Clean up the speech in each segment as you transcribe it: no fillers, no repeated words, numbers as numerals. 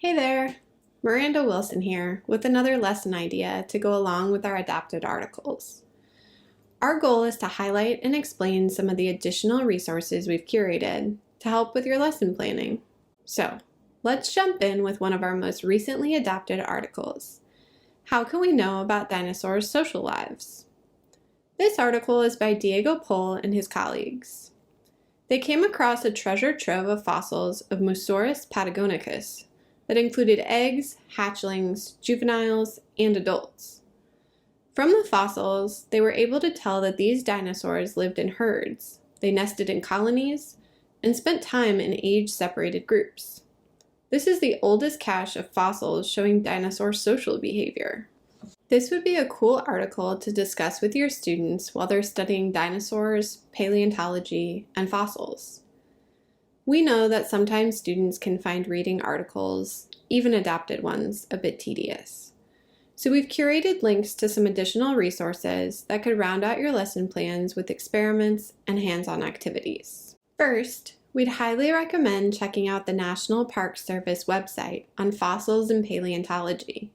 Hey there! Miranda Wilson here with another lesson idea to go along with our adapted articles. Our goal is to highlight and explain some of the additional resources we've curated to help with your lesson planning. So, let's jump in with one of our most recently adapted articles. How can we know about dinosaurs' social lives? This article is by Diego Pol and his colleagues. They came across a treasure trove of fossils of Musaurus patagonicus that included eggs, hatchlings, juveniles, and adults. From the fossils, they were able to tell that these dinosaurs lived in herds, they nested in colonies, and spent time in age-separated groups. This is the oldest cache of fossils showing dinosaur social behavior. This would be a cool article to discuss with your students while they're studying dinosaurs, paleontology, and fossils. We know that sometimes students can find reading articles, even adapted ones, a bit tedious. So we've curated links to some additional resources that could round out your lesson plans with experiments and hands-on activities. First, we'd highly recommend checking out the National Park Service website on fossils and paleontology.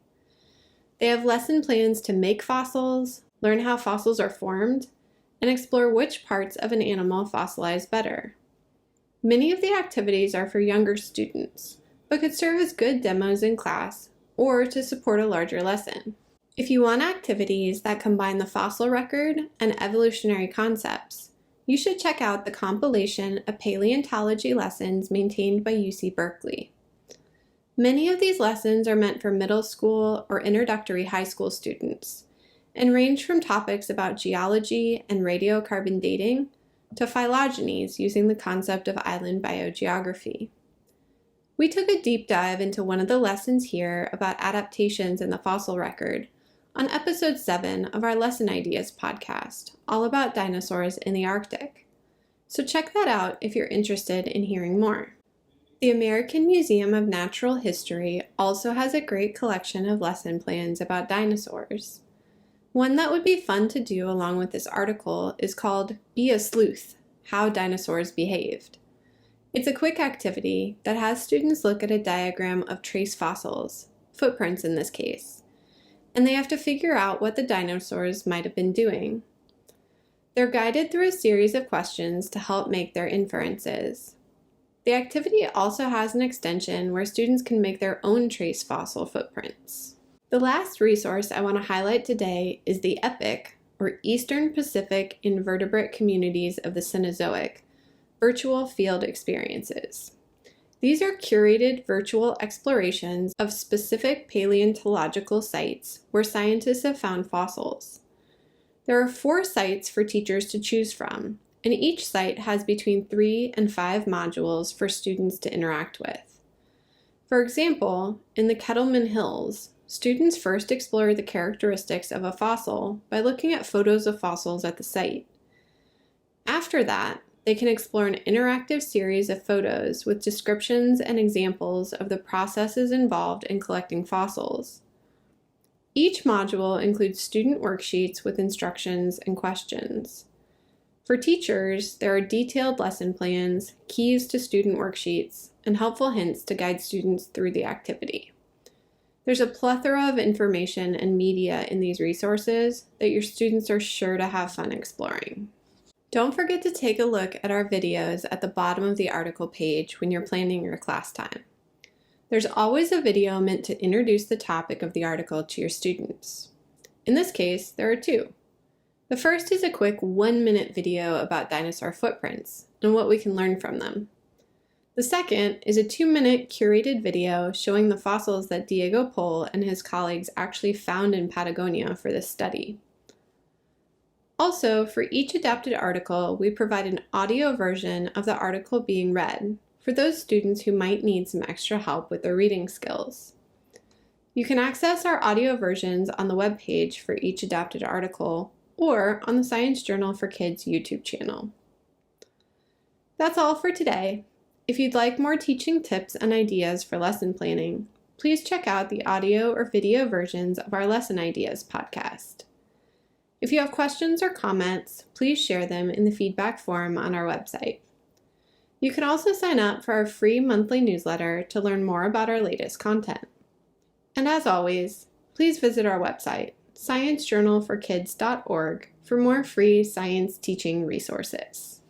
They have lesson plans to make fossils, learn how fossils are formed, and explore which parts of an animal fossilize better. Many of the activities are for younger students, but could serve as good demos in class or to support a larger lesson. If you want activities that combine the fossil record and evolutionary concepts, you should check out the compilation of paleontology lessons maintained by UC Berkeley. Many of these lessons are meant for middle school or introductory high school students and range from topics about geology and radiocarbon dating to phylogenies using the concept of island biogeography. We took a deep dive into one of the lessons here about adaptations in the fossil record on episode 7 of our Lesson Ideas podcast, all about dinosaurs in the Arctic. So check that out if you're interested in hearing more. The American Museum of Natural History also has a great collection of lesson plans about dinosaurs. One that would be fun to do along with this article is called Be a Sleuth: How Dinosaurs Behaved. It's a quick activity that has students look at a diagram of trace fossils, footprints in this case, and they have to figure out what the dinosaurs might have been doing. They're guided through a series of questions to help make their inferences. The activity also has an extension where students can make their own trace fossil footprints. The last resource I want to highlight today is the EPIC, or Eastern Pacific Invertebrate Communities of the Cenozoic, virtual field experiences. These are curated virtual explorations of specific paleontological sites where scientists have found fossils. There are 4 sites for teachers to choose from, and each site has between 3 and 5 modules for students to interact with. For example, in the Kettleman Hills, students first explore the characteristics of a fossil by looking at photos of fossils at the site. After that, they can explore an interactive series of photos with descriptions and examples of the processes involved in collecting fossils. Each module includes student worksheets with instructions and questions. For teachers, there are detailed lesson plans, keys to student worksheets, and helpful hints to guide students through the activity. There's a plethora of information and media in these resources that your students are sure to have fun exploring. Don't forget to take a look at our videos at the bottom of the article page when you're planning your class time. There's always a video meant to introduce the topic of the article to your students. In this case, there are 2. The first is a quick 1-minute video about dinosaur footprints and what we can learn from them. The second is a 2-minute curated video showing the fossils that Diego Pol and his colleagues actually found in Patagonia for this study. Also, for each adapted article, we provide an audio version of the article being read for those students who might need some extra help with their reading skills. You can access our audio versions on the webpage for each adapted article or on the Science Journal for Kids YouTube channel. That's all for today. If you'd like more teaching tips and ideas for lesson planning, please check out the audio or video versions of our Lesson Ideas podcast. If you have questions or comments, please share them in the feedback form on our website. You can also sign up for our free monthly newsletter to learn more about our latest content. And as always, please visit our website, sciencejournalforkids.org, for more free science teaching resources.